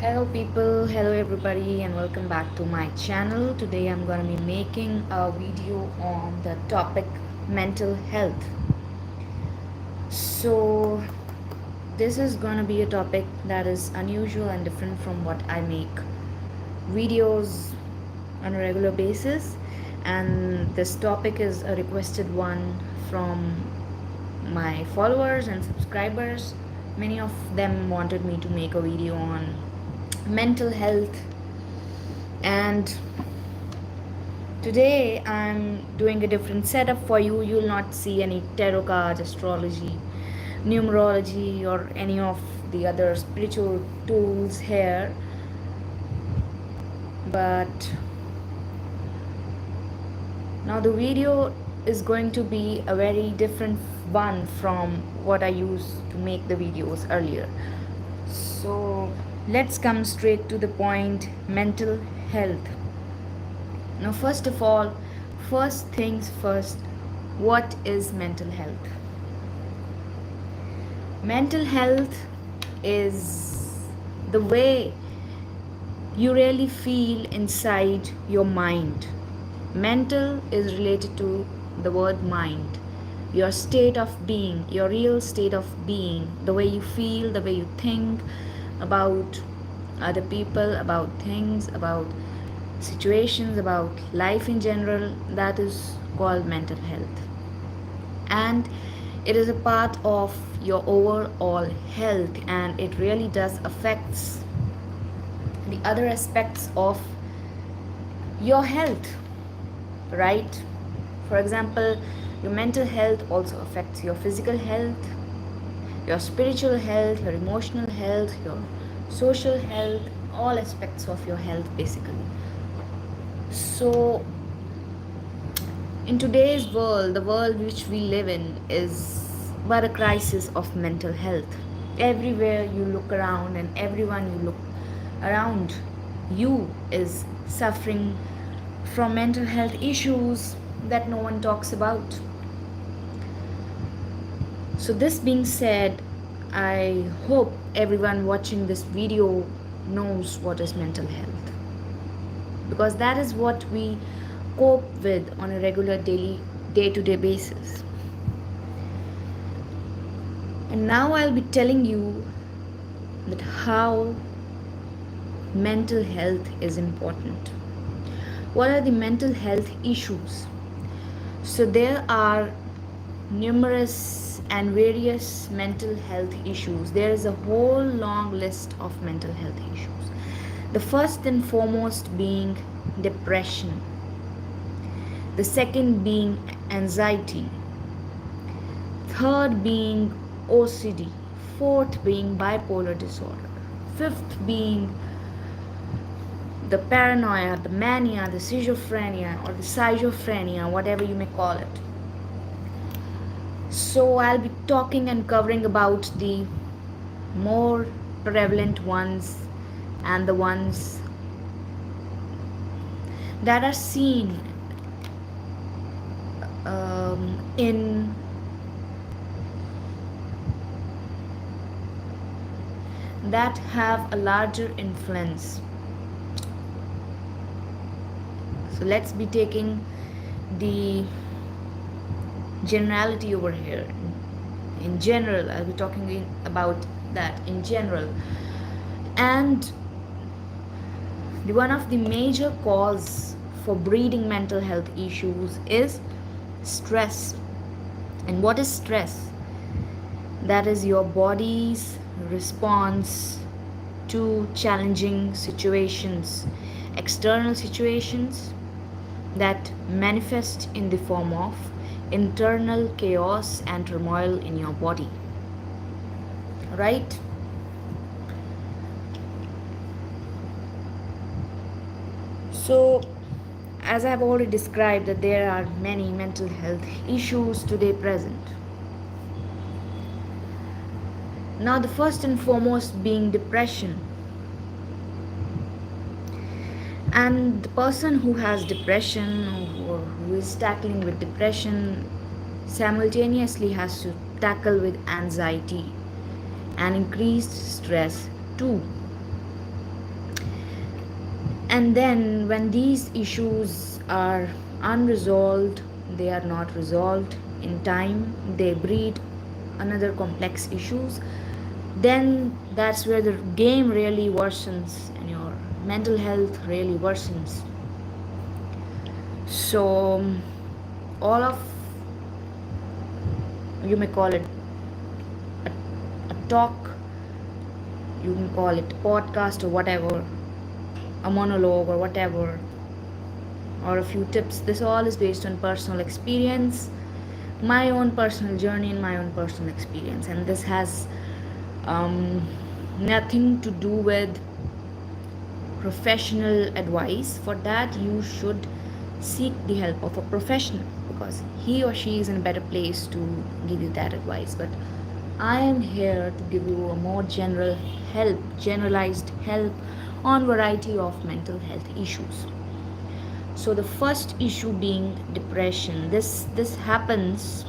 Hello people, hello everybody and welcome back to my channel. Today I'm going to be making a video on the topic mental health. So this is going to be a topic that is unusual and different from what I make videos on a regular basis, and this topic is a requested one from my followers and subscribers. Many of them wanted me to make a video on mental health, and today I'm doing a different setup for you. You'll not see any tarot cards, astrology, numerology, or any of the other spiritual tools here. But now the video is going to be a very different one from what I used to make the videos earlier. So let's come straight to the point. Mental health. Now, first of all, first things first, what is mental health? Mental health is the way you really feel inside your mind. Mental is related to the word mind, your state of being, your real state of being, the way you feel, the way you think about other people, about things, about situations, about life in general. That is called mental health, and it is a part of your overall health, and it really does affects the other aspects of your health, right? For example, your mental health also affects your physical health, your spiritual health, your emotional health, your social health, all aspects of your health basically. So in today's world, the world which we live in is but a crisis of mental health. Everywhere you look around and everyone you look around you is suffering from mental health issues that no one talks about. So this being said, I hope everyone watching this video knows what is mental health, because that is what we cope with on a regular daily day-to-day basis. And now I'll be telling you that how mental health is important. What are the mental health issues? So there are numerous and various mental health issues. There is a whole long list of mental health issues. The first and foremost being depression, the second being anxiety, third being OCD, fourth being bipolar disorder, fifth being the paranoia, the mania, the schizophrenia, or the schizophrenia, whatever you may call it. So I'll be talking and covering about the more prevalent ones and the ones that are seen in that have a larger influence. So let's be taking the generality over here. In general, I'll be talking about that in general. And the one of the major cause for breeding mental health issues is stress. And what is stress? That is your body's response to challenging situations, external situations that manifest in the form of internal chaos and turmoil in your body, right? So as I have already described, that there are many mental health issues today present. Now the first and foremost being depression. And the person who has depression or who is tackling with depression simultaneously has to tackle with anxiety and increased stress too. And then when these issues are unresolved, they are not resolved in time, they breed another complex issues, then that's where the game really worsens and your mental health really worsens. So all of, you may call it a talk, you can call it podcast or whatever, a monologue or whatever, or a few tips, this all is based on personal experience, my own personal journey and my own personal experience, and this has um, nothing to do with professional advice. For that you should seek the help of a professional, because he or she is in a better place to give you that advice. But I am here to give you a more general help, generalized help on variety of mental health issues. So the first issue being depression. This happens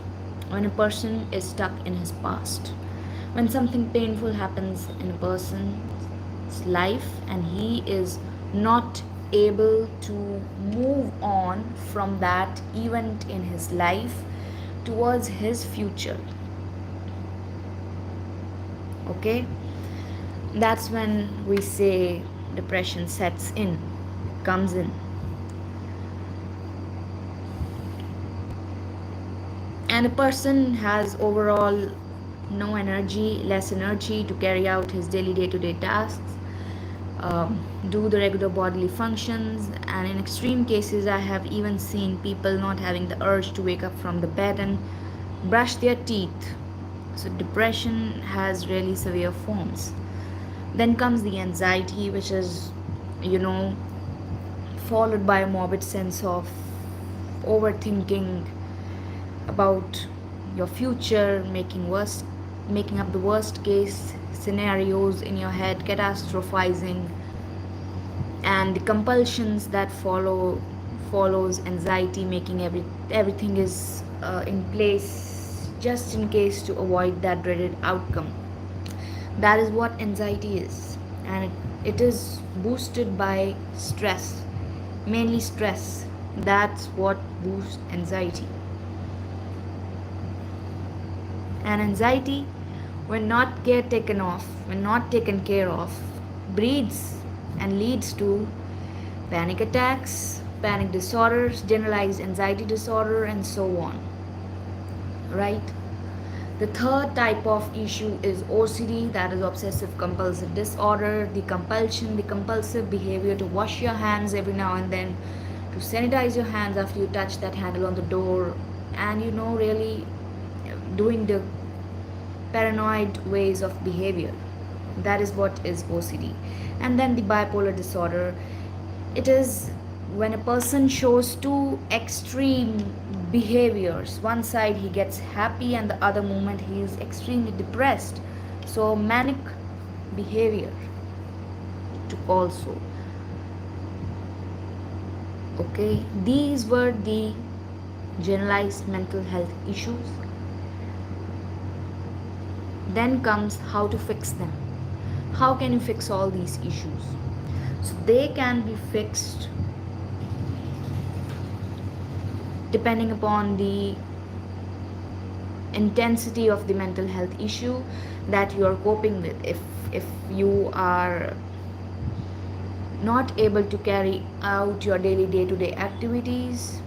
when a person is stuck in his past, when something painful happens in a person's life and he is not able to move on from that event in his life towards his future. Okay, that's when we say depression sets in, comes in. And a person has overall no energy, less energy to carry out his daily day-to-day tasks, do the regular bodily functions, and in extreme cases I have even seen people not having the urge to wake up from the bed and brush their teeth. So depression has really severe forms. Then comes the anxiety, which is, you know, followed by a morbid sense of overthinking about your future, making up the worst case scenarios in your head, catastrophizing, and the compulsions that follows anxiety, making everything is in place just in case to avoid that dreaded outcome. That is what anxiety is, and it is boosted by stress, mainly stress. That's what boosts anxiety. And anxiety, when not when not taken care of, breeds and leads to panic attacks, panic disorders, generalized anxiety disorder, and so on. Right? The third type of issue is OCD, that is obsessive compulsive disorder, the compulsion, the compulsive behavior to wash your hands every now and then, to sanitize your hands after you touch that handle on the door, and really doing the paranoid ways of behavior. That is what is OCD. And then the bipolar disorder, it is when a person shows two extreme behaviors. One side he gets happy and the other moment he is extremely depressed. So manic behavior to also. Okay, these were the generalized mental health issues. Then comes how to fix them. How can you fix all these issues? So they can be fixed depending upon the intensity of the mental health issue that you are coping with. If you are not able to carry out your daily day-to-day activities,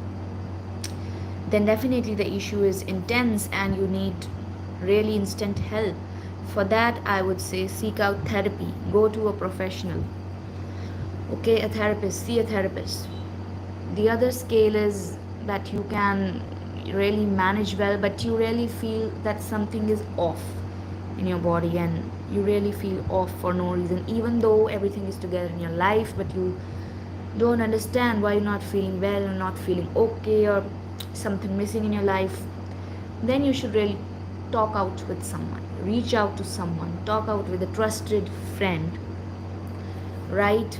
then definitely the issue is intense and you need really instant help. For that, I would say seek out therapy, go to a professional. Okay, a therapist, see a therapist. The other scale is that you can really manage well, but you really feel that something is off in your body and you really feel off for no reason, even though everything is together in your life, but you don't understand why you're not feeling well or not feeling okay, or something missing in your life. Then you should really talk out with someone, reach out to someone, talk out with a trusted friend. Right?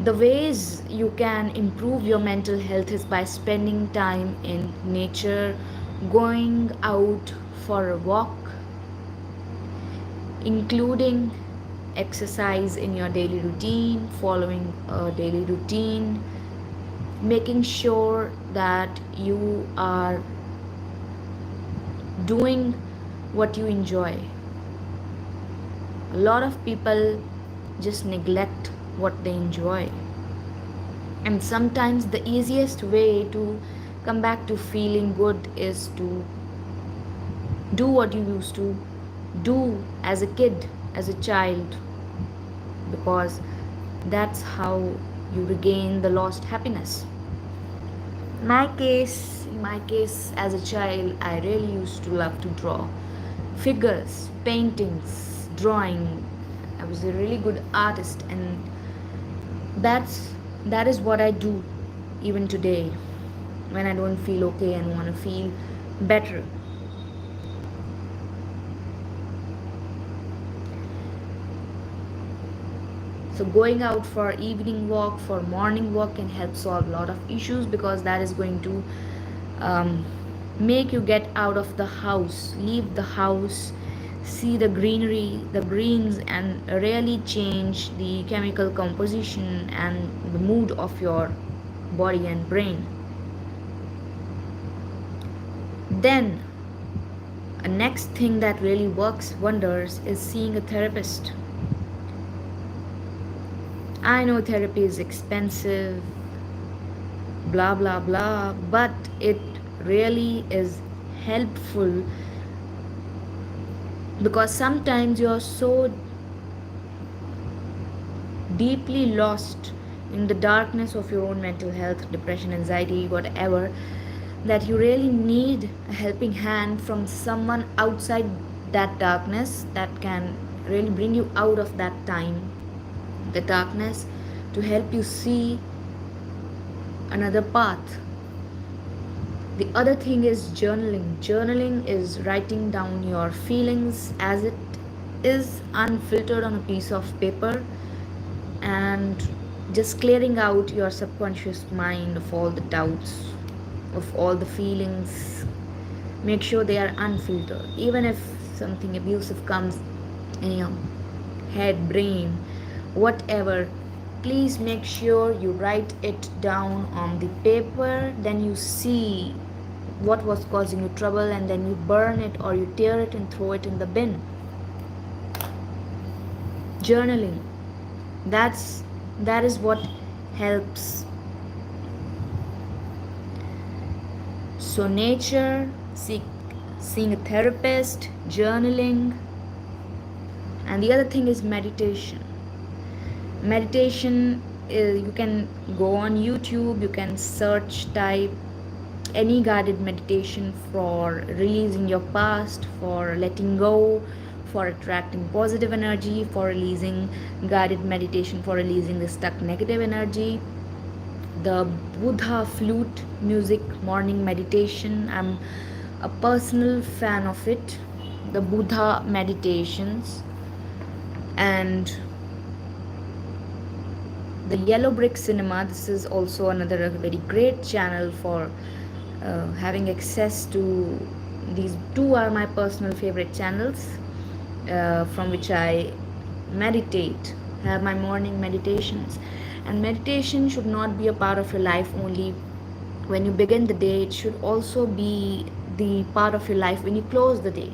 The ways you can improve your mental health is by spending time in nature, going out for a walk, including exercise in your daily routine, following a daily routine, making sure that you are doing what you enjoy. A lot of people just neglect what they enjoy. And sometimes the easiest way to come back to feeling good is to do what you used to do as a kid, as a child, because that's how you regain the lost happiness. In my case, as a child, I really used to love to draw figures, paintings, drawing. I was a really good artist, and that's that is what I do even today when I don't feel okay and want to feel better. So going out for evening walk, for morning walk can help solve a lot of issues, because that is going to um, make you get out of the house, leave the house, see the greenery, the greens, and really change the chemical composition and the mood of your body and brain. Then a next thing that really works wonders is seeing a therapist. I know therapy is expensive, blah blah blah, but it really is helpful, because sometimes you're so deeply lost in the darkness of your own mental health, depression, anxiety, whatever, that you really need a helping hand from someone outside that darkness that can really bring you out of that time, the darkness, to help you see another path. The other thing is journaling. Journaling is writing down your feelings as it is, unfiltered, on a piece of paper, and just clearing out your subconscious mind of all the doubts, of all the feelings. Make sure they are unfiltered. Even if something abusive comes in your head, brain, whatever, please make sure you write it down on the paper. Then you see what was causing you trouble, and then you burn it or you tear it and throw it in the bin. Journaling, that is what helps. So nature, seeing a therapist, journaling, and the other thing is meditation. Meditation is, you can go on YouTube, you can search, type any guided meditation for releasing your past, for letting go, for attracting positive energy, for releasing, guided meditation for releasing the stuck negative energy. The Buddha flute music morning meditation, I'm a personal fan of it. The Buddha meditations. And the Yellow Brick Cinema, this is also another very great channel for having access to. These two are my personal favorite channels, from which I meditate, have my morning meditations. And meditation should not be a part of your life only when you begin the day. It should also be the part of your life when you close the day.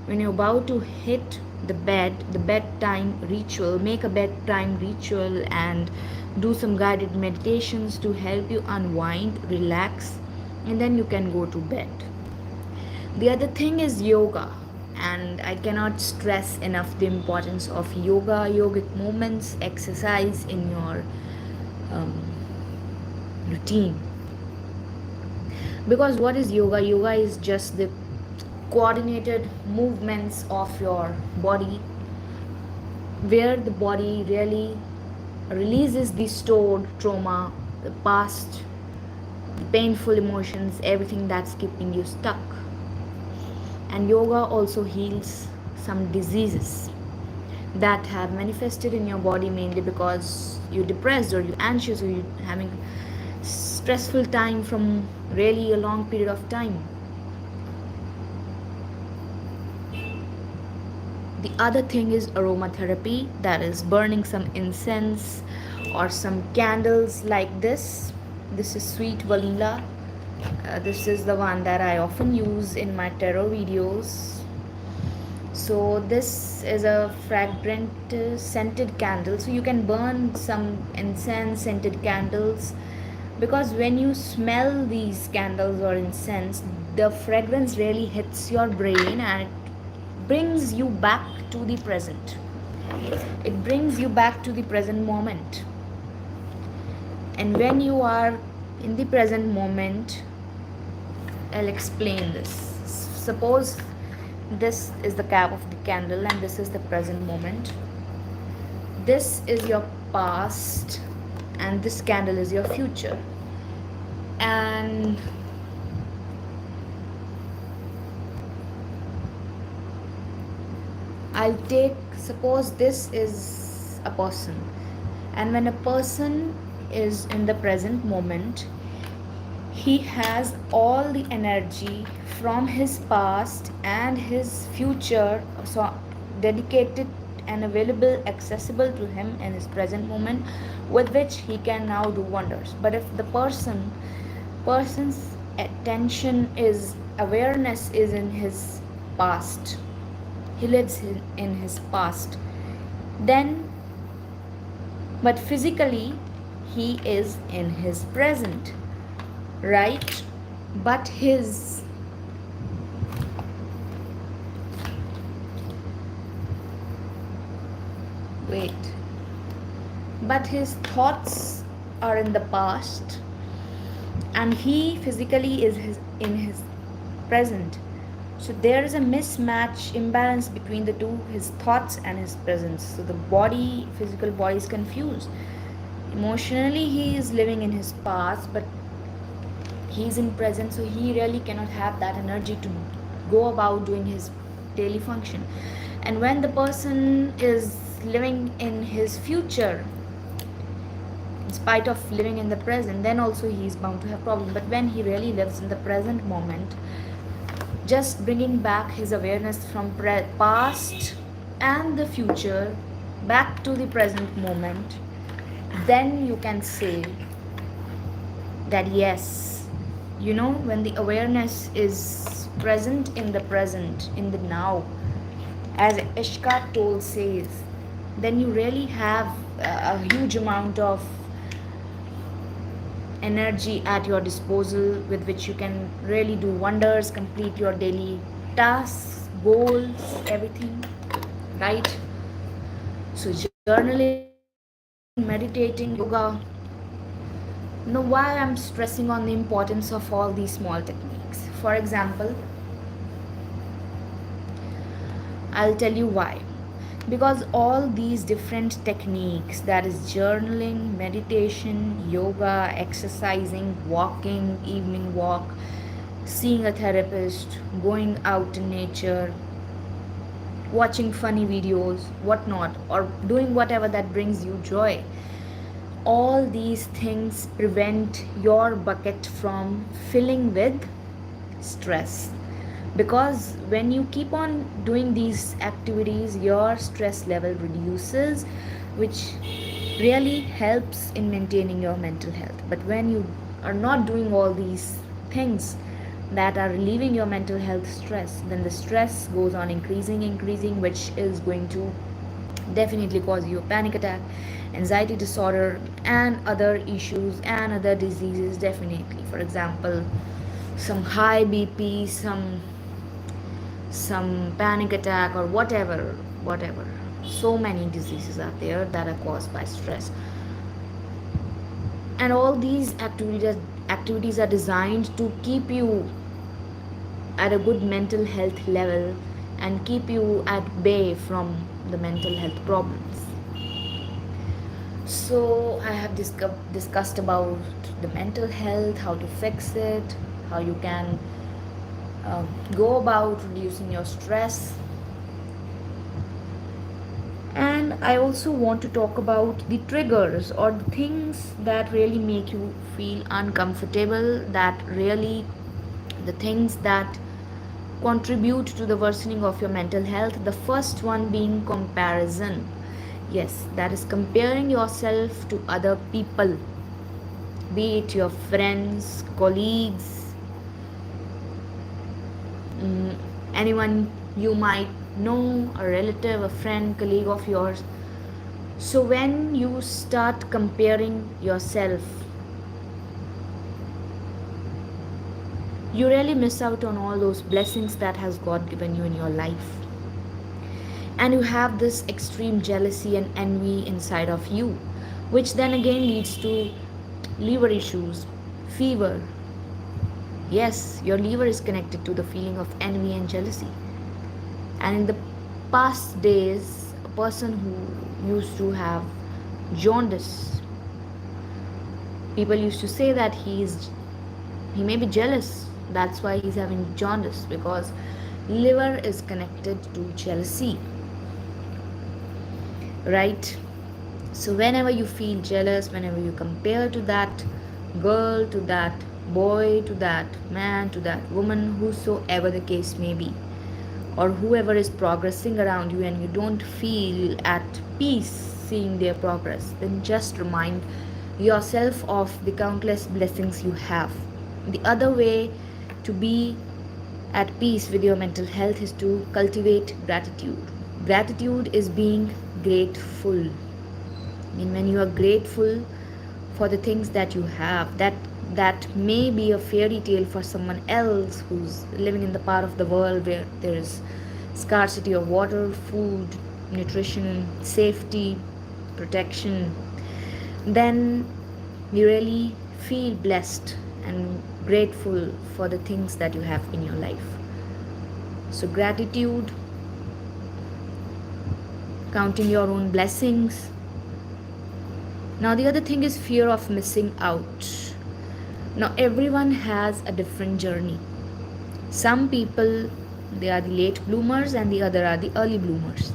When you're about to hit the bed, the bedtime ritual, make a bedtime ritual and do some guided meditations to help you unwind, relax, and then you can go to bed. The other thing is yoga, and I cannot stress enough the importance of yoga, yogic movements, exercise in your routine. Because what is yoga? Yoga is just the coordinated movements of your body, where the body really releases the stored trauma, the past, the painful emotions, everything that's keeping you stuck. And yoga also heals some diseases that have manifested in your body, mainly because you're depressed or you're anxious or you're having stressful time from really a long period of time. The other thing is aromatherapy, that is burning some incense or some candles like this. This is sweet vanilla. This is the one that I often use in my tarot videos. So this is a fragrant scented candle, so you can burn some incense scented candles, because when you smell these candles or incense, the fragrance really hits your brain and it brings you back to the present. It brings you back to the present moment. And when you are in the present moment, I'll explain this. Suppose this is the cap of the candle and this is the present moment. This is your past and this candle is your future. And I'll take, suppose this is a person, and when a person is in the present moment, he has all the energy from his past and his future, so dedicated and available, accessible to him in his present moment, with which he can now do wonders. But if the person's attention is, awareness is in his past, he lives in his past, then, but physically he is in his present, right? But his wait but his thoughts are in the past and he physically is in his present. So there is a mismatch, imbalance between the two, his thoughts and his presence. So the body, physical body, is confused. Emotionally he is living in his past, but he is in present, so he really cannot have that energy to go about doing his daily function. And when the person is living in his future, in spite of living in the present, then also he is bound to have problems. But when he really lives in the present moment, just bringing back his awareness from past and the future back to the present moment, then you can say that yes, you know, when the awareness is present in the present, in the now, as Eckhart Tolle says, then you really have a huge amount of energy at your disposal with which you can really do wonders, complete your daily tasks, goals, everything, right? So journaling, meditating, yoga. Now why I'm stressing on the importance of all these small techniques? For example, I'll tell you why. Because all these different techniques, that is journaling, meditation, yoga, exercising, walking, evening walk, seeing a therapist, going out in nature, watching funny videos, whatnot, or doing whatever that brings you joy, all these things prevent your bucket from filling with stress. Because when you keep on doing these activities, your stress level reduces, which really helps in maintaining your mental health. But when you are not doing all these things that are relieving your mental health stress, then the stress goes on increasing, which is going to definitely cause you a panic attack, anxiety disorder, and other issues and other diseases. Definitely, for example, some high BP, some panic attack, or whatever. So many diseases are there that are caused by stress. And all these activities are designed to keep you at a good mental health level and keep you at bay from the mental health problems. So I have discussed about the mental health, how to fix it, how you can go about reducing your stress. And I also want to talk about the triggers or the things that really make you feel uncomfortable, that really, the things that contribute to the worsening of your mental health. The first one being comparison. Yes, that is comparing yourself to other people, be it your friends, colleagues, mm, anyone you might know, a relative, a friend, colleague of yours. So when you start comparing yourself, you really miss out on all those blessings that has God given you in your life. And you have this extreme jealousy and envy inside of you, which then again leads to liver issues, fever. Yes, your liver is connected to the feeling of envy and jealousy. And in the past days, a person who used to have jaundice, people used to say that he may be jealous. That's why he's having jaundice, because liver is connected to jealousy, right? So whenever you feel jealous, whenever you compare to that girl, to that boy, to that man, to that woman, whosoever the case may be, or whoever is progressing around you, and you don't feel at peace seeing their progress, then just remind yourself of the countless blessings you have. The other way to be at peace with your mental health is to cultivate gratitude. Gratitude is being grateful. I mean, when you are grateful for the things that you have, that may be a fairy tale for someone else who's living in the part of the world where there is scarcity of water, food, nutrition, safety, protection, then you really feel blessed and grateful for the things that you have in your life. So gratitude, counting your own blessings. Now the other thing is fear of missing out. Now everyone has a different journey. Some people, they are the late bloomers, and the other are the early bloomers.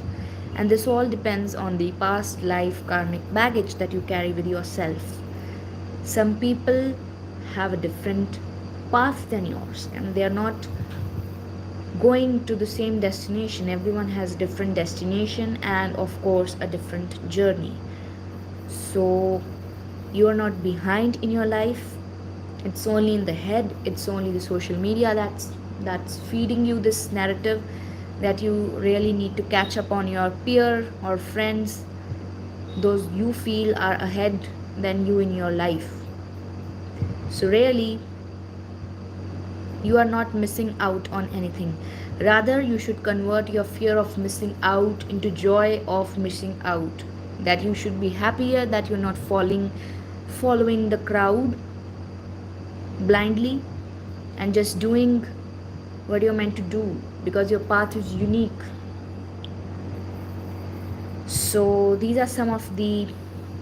And this all depends on the past life karmic baggage that you carry with yourself. Some people have a different path than yours, and they are not going to the same destination. Everyone has a different destination, and of course a different journey. So you are not behind in your life. It's only in the head, it's only the social media that's feeding you this narrative that you really need to catch up on your peer or friends, those you feel are ahead than you in your life. So really, you are not missing out on anything. Rather, you should convert your fear of missing out into joy of missing out. That you should be happier that you're not following the crowd blindly and just doing what you're meant to do, because your path is unique. So these are some of the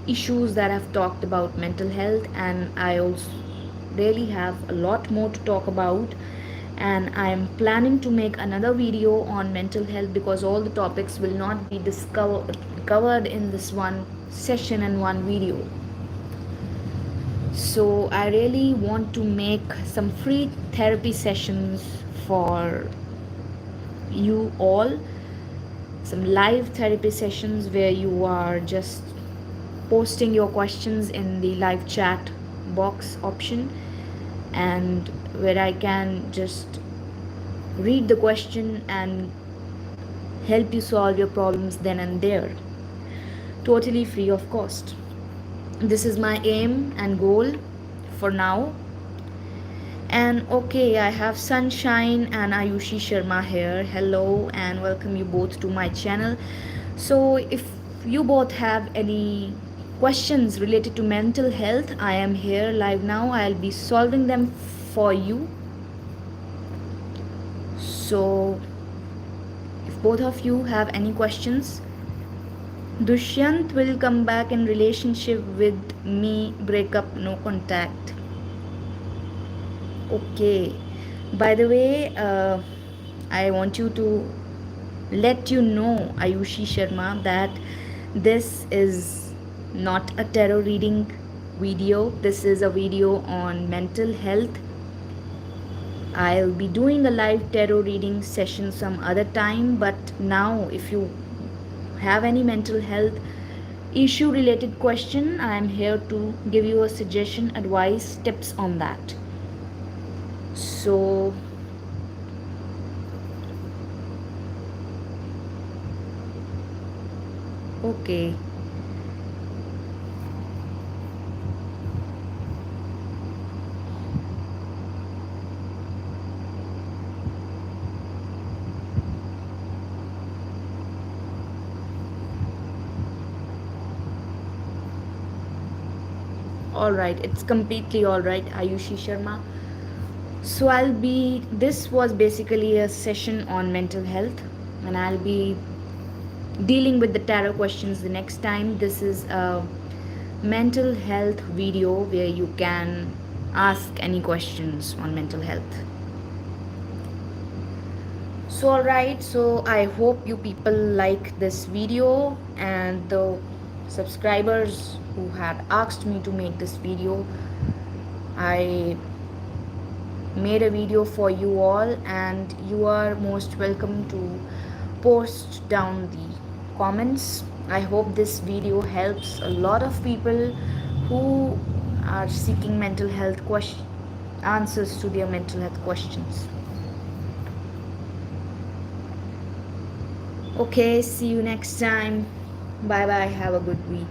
issues that I've talked about mental health, and I also really have a lot more to talk about, and I am planning to make another video on mental health, because all the topics will not be covered in this one session and one video. So I really want to make some free therapy sessions for you all, some live therapy sessions where you are just posting your questions in the live chat box option, and where I can just read the question and help you solve your problems then and there, totally free of cost. This is my aim and goal for now. And okay, I have Sunshine and Ayushi Sharma here. Hello and welcome you both to my channel. So if you both have any questions related to mental health, I am here live now. I'll be solving them for you. So if both of you have any questions. Dushyant will come back in relationship with me, breakup, no contact. Okay, by the way, I want you to let you know, Ayushi Sharma, that this is not a tarot reading video. This is a video on mental health. I'll be doing a live tarot reading session some other time, but now if you have any mental health issue related question, I am here to give you a suggestion, advice, tips on that. So, okay. All right, it's completely all right, Ayushi Sharma. So this was basically a session on mental health, and I'll be dealing with the tarot questions the next time. This is a mental health video where you can ask any questions on mental health. So alright, so I hope you people like this video, and the subscribers who had asked me to make this video, I made a video for you all, and you are most welcome to post down the comments. I hope this video helps a lot of people who are seeking mental health answers to their mental health questions. Okay, see you next time. Bye bye. Have a good week.